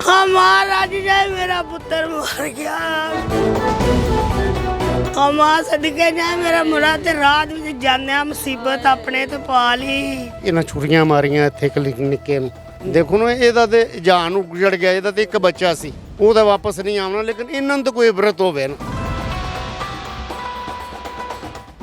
हाँ महाराज जी मेरा पुत्र मर गया। हाँ मां सदके जाए मेरा मुरा ते रात में जाने मुसीबत अपने तो पा ली। इन्हां छुरियां मारियां इत्थे क्लिनिक निक्के नूं। देखो ना ਇਹਦਾ ਤੇ ਜਾਨ ਉਜੜ ਗਿਆ। ਇਹਦਾ ਤੇ ਇੱਕ ਬੱਚਾ ਸੀ, ਉਹ ਤਾਂ ਵਾਪਸ ਨਹੀਂ ਆਉਣਾ, ਲੇਕਿਨ ਇਹਨਾਂ ਨੂੰ ਤਾਂ ਕੋਈ ਇਬਰਤ ਹੋਵੇ ਨਾ।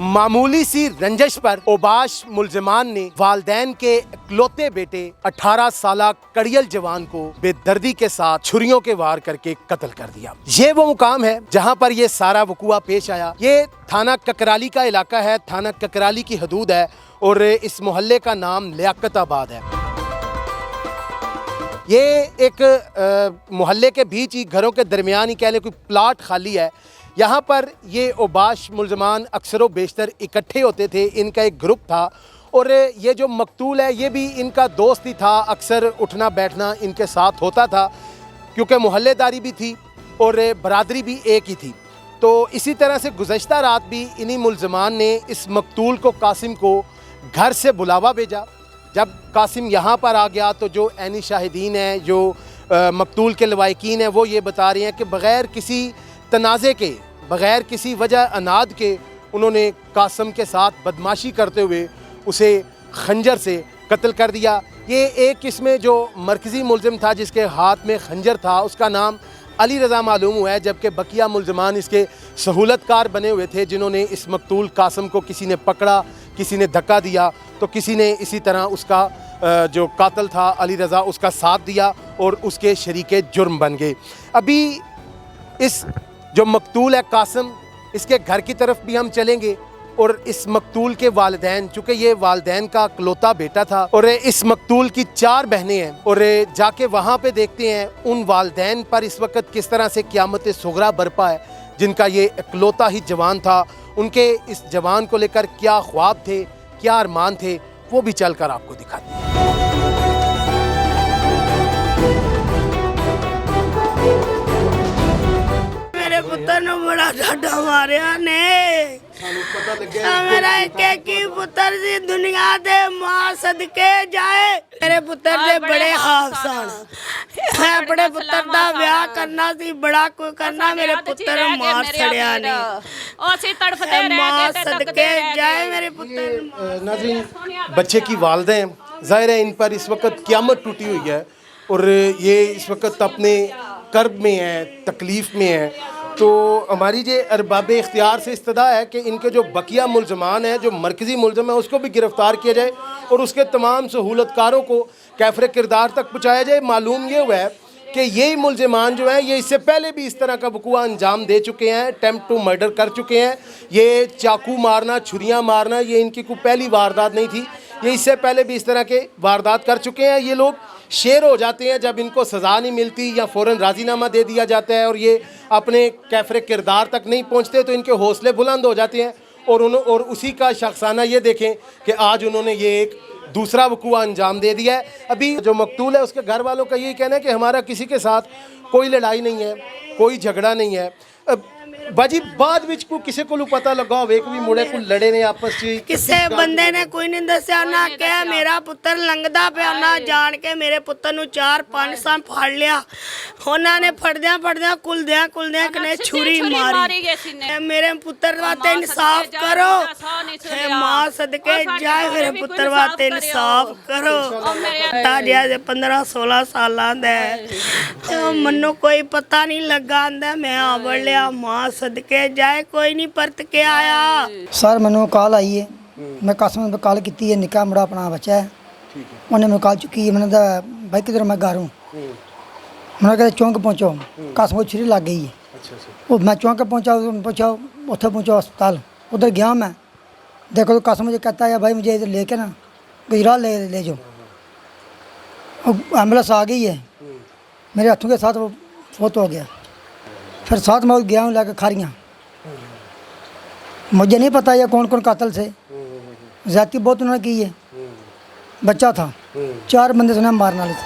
मामूली सी रंजिश पर ओबाश मुलजमान ने वालदैन के इकलौते बेटे 18 साला कड़ियल जवान को बेदर्दी के साथ छुरियों के वार करके कत्ल कर दिया। ये वो मुकाम है जहां पर ये सारा वकुआ पेश आया। ये थाना ककराली का इलाका है, थाना ककराली की हदूद है और इस मोहल्ले का नाम लियाकताबाद है। ये एक मोहल्ले के बीच ही घरों के दरमियान ही कह लें कोई प्लाट खाली है। यहाँ पर ये ओबाश मुलजमान अक्सर बेशतर इकट्ठे होते थे। इनका एक ग्रुप था और ये जो मकतूल है ये भी इनका दोस्त ही था। अक्सर उठना बैठना इनके साथ होता था क्योंकि मोहल्लेदारी भी थी और बरादरी भी एक ही थी। तो इसी तरह से गुज़श्ता रात भी इन्हीं मुलजमान ने इस मकतूल को कासिम को घर से बुलावा भेजा। जब कासिम यहाँ पर आ गया तो जो ऐनी शाहिदीन हैं, जो मकतूल के लवाकिन हैं, वो ये बता रहे हैं कि बग़ैर किसी तनाज़े के, बग़ैर किसी वजह अनाद के उन्होंने कासिम के साथ बदमाशी करते हुए उसे खंजर से कत्ल कर दिया। ये एक इसमें जो मरकज़ी मुलज़िम था जिसके हाथ में खंजर था उसका नाम अली रज़ा मालूम हुआ है, जबकि बकिया मुलजमान इसके सहूलतकार बने हुए थे जिन्होंने इस मकतूल कासिम को किसी ने पकड़ा, किसी ने धक्का दिया तो किसी ने इसी तरह उसका जो कातिल था अली रज़ा उसका साथ दिया और उसके शरीके जुर्म बन गए। अभी इस जो मकतूल है कासिम, इसके घर की तरफ भी हम चलेंगे और इस मकतूल के वालिदैन, चूँकि ये वालिदैन का इकलौता बेटा था और इस मकतूल की 4 बहनें हैं और जाके वहाँ पे देखते हैं उन वालिदैन पर इस वक्त किस तरह से क़यामत सुगरा बरपा है जिनका ये इकलौता ही जवान था। उनके इस जवान को लेकर क्या ख्वाब थे, क्या अरमान थे, वो भी चल कर आपको दिखाते हैं। मेरे पुत्र ने बड़ा डाटा मारिया ने। मेरा एक ही पुत्र सी दुनिया दे मां सदके जाए। मेरे पुत्र दे बड़े ख्वाब सन। मैं अपने पुत्र दा ब्याह करना सी, बड़ा कोई करना, मेरे पुत्र मार छड़िया ने। मां सदके जाए मेरे पुत्र। नाज़रीन, बच्चे की वालिदैन ज़ाहिर है इन पर इस वक्त क़यामत टूटी हुई है और ये इस वक्त अपने कर्ब में है, तकलीफ़ में है। तो हमारी जो अरबाब इख्तियार से इस्तदा है कि इनके जो बकिया मुलजमान हैं, जो मरकज़ी मुलज़म है, उसको भी गिरफ़्तार किया जाए और उसके तमाम सहूलतकारों को कैफ़रे किरदार तक पहुँचाया जाए। मालूम ये हुआ है कि यही मुलजमान जो हैं ये इससे पहले भी इस तरह का वक़ुआ अंजाम दे चुके हैं, अटेम्प्ट टू मर्डर कर चुके हैं। ये चाकू मारना, छुरियाँ मारना, ये इनकी कोई पहली वारदात नहीं थी। ये इससे पहले भी इस तरह के वारदात कर चुके हैं। ये लोग शेर हो जाते हैं जब इनको सज़ा नहीं मिलती या फ़ौरन राज़ीनामा दे दिया जाता है और ये अपने कैफ़रे किरदार तक नहीं पहुँचते तो इनके हौसले बुलंद हो जाते हैं। और उसी का शख्साना ये देखें कि आज उन्होंने ये एक दूसरा वक़ुआ अंजाम दे दिया है। अभी जो मकतूल है उसके घर वालों का यही कहना है कि हमारा किसी के साथ कोई लड़ाई नहीं है, कोई झगड़ा नहीं है। बाजी बाद विच को किसी को पता लगा होवे कि मुड़े को लड़े ने आपस में, किसे बंदे ने कोई नहीं दस्या ना क्या मेरा पुत्र लंघदा पिया ना जान के मेरे पुत्र नु 4-5 साल फड़ लिया। उन्होंने फड़द्या कुलद्या कने छुरी मारी। मेरे पुत्र वास्ते इंसाफ करो, मां सदके जाए मेरे पुत्र वास्ते इंसाफ करो। ताजा 15-16 साल दे मन्नो कोई पता नहीं लगा आंदा मैं आवड़ लिया। मां सदके जाए कोई नहीं परत के आया। सर मैंने कॉल आई है, मैं कासिम को कॉल की है, निका मुड़ा अपना बच्चा है, उन्हें मैं कॉल चुकी है। मैंने कहा भाई किधर, मैं घर हूँ। मैंने कहा चौंक पहुँचो, कासिम को छुरी लग गई है। वो मैं चौंक पहुँचा उधर पहुँचा अस्पताल, उधर गया मैं। देखो तो कासिम मुझे कहता है भाई मुझे इधर लेके ना गुजरात ले जाओ। एम्बुलेंस आ गई है, मेरे हाथों के साथ वो फोत हो गया। फिर साथ में गया हूँ लाके खारियाँ। मुझे नहीं पता ये कौन कौन कातिल से, ज़्यादती बहुत उन्होंने की है। बच्चा था, 4 बंदे से मारने वाले थे।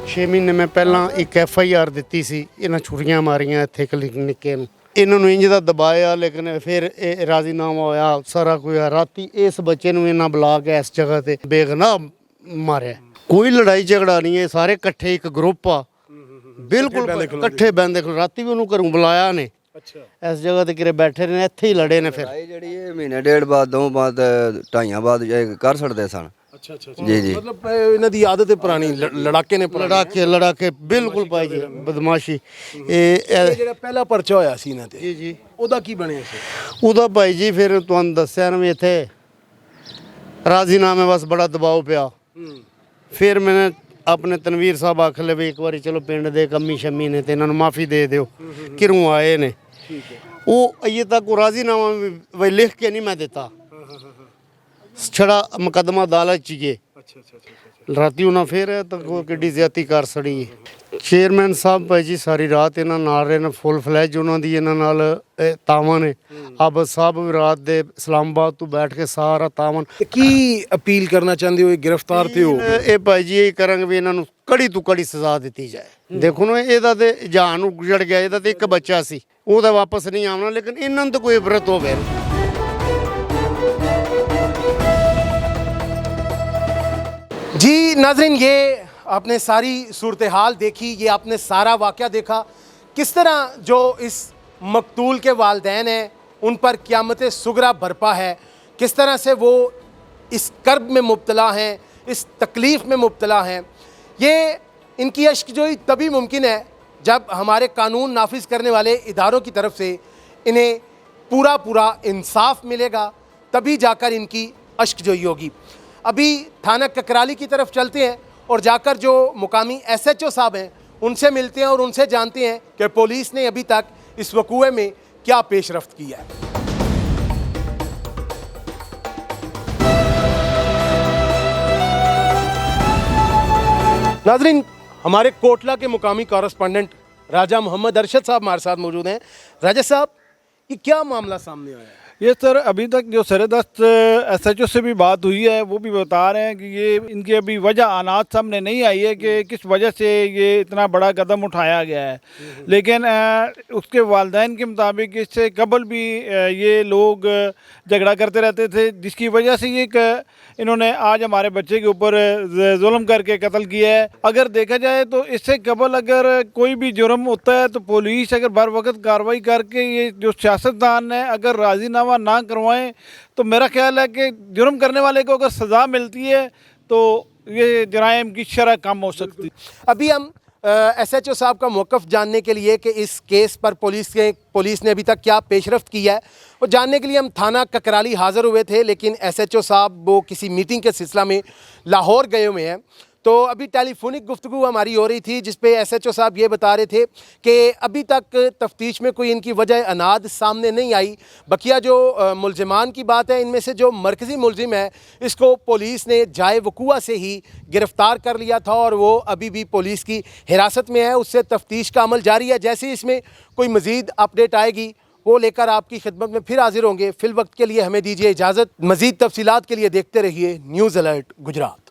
6 महीने में पहला एक FIR दी सी, इन्हां छुरियां मारियां इत्थे क्लिनिके नूं। इन्होंने इंज दा दबाया लेकिन फिर राजीनामा होया सारा कोई। राती इस बच्चे नूं इन्हां बुला के इस जगह ते बेगुनाह मारिया। ਕੋਈ ਲੜਾਈ ਝਗੜਾ ਨਹੀਂ ਹੈ, ਸਾਰੇ ਇਕੱਠੇ ਇੱਕ ਗਰੁੱਪ ਆ ਬਿਲਕੁਲ ਇਕੱਠੇ ਬੈੰਦੇ ਖਲੋ। ਰਾਤੀ ਵੀ ਉਹਨੂੰ ਘਰੋਂ ਬੁਲਾਇਆ ਨੇ, ਅੱਛਾ ਇਸ ਜਗ੍ਹਾ ਤੇ ਕਿਰੇ ਬੈਠੇ ਨੇ, ਇੱਥੇ ਹੀ ਲੜੇ ਨੇ। ਫਿਰ ਲੜਾਈ ਜਿਹੜੀ ਇਹ ਮਹੀਨੇ ਡੇਢ ਬਾਅਦ ਦੋ ਬਾਅਦ ਢਾਈਆਂ ਬਾਅਦ ਇਹ ਕਰ ਛੱਡਦੇ ਸਨ। ਅੱਛਾ ਜੀ ਜੀ ਮਤਲਬ ਇਹਨਾਂ ਦੀ ਆਦਤ ਹੈ ਪੁਰਾਣੀ, ਲੜਾਕੇ ਨੇ ਪੁਰਾਣੇ। ਲੜਾਕੇ ਬਿਲਕੁਲ ਭਾਈ ਜੀ, ਬਦਮਾਸ਼ੀ। ਇਹ ਜਿਹੜਾ ਪਹਿਲਾ ਪਰਚਾ ਹੋਇਆ ਸੀ ਇਹਨਾਂ ਤੇ, ਜੀ ਜੀ, ਉਹਦਾ ਕੀ ਬਣਿਆ ਸੀ? ਉਹਦਾ ਭਾਈ ਜੀ ਫਿਰ ਤੁਹਾਨੂੰ ਦੱਸਿਆ ਨਾ ਵੀ ਇੱਥੇ ਰਾਜ਼ੀਨਾਮੇ ਬਸ ਬੜਾ ਦਬਾਅ ਪਿਆ। ਫਿਰ ਮੈਨੇ ਆਪਣੇ ਤਨਵੀਰ ਸਾਹਿਬ ਆਖ ਲਏ ਵੀ ਇੱਕ ਵਾਰੀ ਚਲੋ ਪਿੰਡ ਦੇ ਕੰਮੀ ਸ਼ਮੀ ਨੇ ਤੇ ਇਹਨਾਂ ਨੂੰ ਮਾਫੀ ਦੇ ਦਿਓ, ਕਿਰੋਂ ਆਏ ਨੇ। ਉਹ ਅਜੇ ਤੱਕ ਉਹ ਰਾਜ਼ੀਨਾਮਾ ਵੀ ਲਿਖ ਕੇ ਨਹੀਂ ਮੈਂ ਦਿੱਤਾ, ਛੜਾ ਮੁਕੱਦਮਾ ਅਦਾਲਤ ਚ ਗਏ। ਰਾਤੀ ਉਹਨਾਂ ਫਿਰ ਤਾਂ ਕਿੱਡੀ ਜ਼ਿਆਦਤੀ ਕਰ ਸੜੀ। ਚੇਅਰਮੈਨ ਸਾਹਿਬ ਭਾਈ ਜੀ ਸਾਰੀ ਰਾਤ ਇਹਨਾਂ ਨਾਲ ਰਹੇ ਨੇ, ਫੁੱਲ ਫਲੈਜ ਉਹਨਾਂ ਦੀ ਇਹਨਾਂ ਨਾਲ ਤਾਵਾਂ ਨੇ। ਆਬਦ ਸਾਹਿਬ ਵੀ ਰਾਤ ਦੇ ਇਸਲਾਮਾਬਾਦ ਤੋਂ ਬੈਠ ਕੇ ਸਾਰਾ ਤਾਵਾਂ। ਕੀ ਅਪੀਲ ਕਰਨਾ ਚਾਹੁੰਦੇ ਹੋ? ਇਹ ਗ੍ਰਿਫਤਾਰ ਤੇ ਹੋ ਇਹ ਭਾਈ ਜੀ ਇਹ ਕਰਾਂਗੇ ਵੀ ਇਹਨਾਂ ਨੂੰ ਕੜੀ ਤੋਂ ਕੜੀ ਸਜ਼ਾ ਦਿੱਤੀ ਜਾਏ। ਦੇਖੋ ਨਾ ਇਹਦਾ ਤੇ ਜਾਨ ਉਜੜ ਗਿਆ, ਇਹਦਾ ਤੇ ਇੱਕ ਬੱਚਾ ਸੀ, ਉਹਦਾ ਵਾਪਸ नहीं आना, लेकिन इन्होंने तो कोई इबरत हो गए। जी नाज़रीन, ये आपने सारी सूरत हाल देखी, ये आपने सारा वाक़या देखा, किस तरह जो इस मकतूल के वालिदैन हैं उन पर क़यामत सुगरा बरपा है, किस तरह से वो इस कर्ब में मुब्तला हैं, इस तकलीफ़ में मुब्तला हैं। ये इनकी अश्कजोई तभी मुमकिन है जब हमारे कानून नाफिज करने वाले इदारों की तरफ से इन्हें पूरा पूरा इंसाफ मिलेगा, तभी जाकर इनकी अश्कजोई होगी। अभी थाना ककराली की तरफ चलते हैं और जाकर जो मुकामी SHO साहब हैं उनसे मिलते हैं और उनसे जानते हैं कि पुलिस ने अभी तक इस वकूए में क्या पेशरफ्त की है। नाज़रीन, हमारे कोटला के मुकामी कॉरेस्पॉन्डेंट राजा मोहम्मद अरशद साहब हमारे साथ मौजूद हैं। राजा साहब, ये क्या मामला सामने आया है? ये सर अभी तक जो सरदस्त SHO से भी बात हुई है वो भी बता रहे हैं कि ये इनकी अभी वजह अनाज सामने नहीं आई है कि किस वजह से ये इतना बड़ा कदम उठाया गया है, लेकिन उसके वालिदैन के मुताबिक इससे कबल भी ये लोग झगड़ा करते रहते थे, जिसकी वजह से ये इन्होंने आज हमारे बच्चे के ऊपर जुल्म करके कत्ल किया है। अगर देखा जाए तो इससे कबल अगर कोई भी जुर्म होता है तो पुलिस अगर बर वक्त कार्रवाई करके ये जो सियासतदान है अगर राजीनामा ना करवाएं तो मेरा ख्याल है कि जुर्म करने वाले को अगर सज़ा मिलती है तो ये जराइम की शरह कम हो सकती। अभी हम SHO साहब का मौक़िफ़ जानने के लिए कि इस केस पर पुलिस ने अभी तक क्या पेशरफ्त की है और जानने के लिए हम थाना ककराली हाज़िर हुए थे, लेकिन SHO साहब वो किसी मीटिंग के सिलसिला में लाहौर गए हुए हैं। तो अभी टेलीफोनिक गुफ्तगू हमारी हो रही थी जिस पे SHO साहब ये बता रहे थे कि अभी तक तफ्तीश में कोई इनकी वजह अनाद सामने नहीं आई। बकिया जो मुलजिमान की बात है, इनमें से जो मरकज़ी मुलजिम है इसको पुलिस ने जाए वकूआ से ही गिरफ़्तार कर लिया था और वो अभी भी पुलिस की हिरासत में है, उससे तफ्तीश का अमल जारी है। जैसे ही इसमें कोई मज़ीद अपडेट आएगी वो लेकर आपकी खिदमत में फिर हाजिर होंगे। फ़िल वक्त के लिए हमें दीजिए इजाज़त। मज़ीद तफसीलात के लिए देखते रहिए न्यूज़ अलर्ट गुजरात।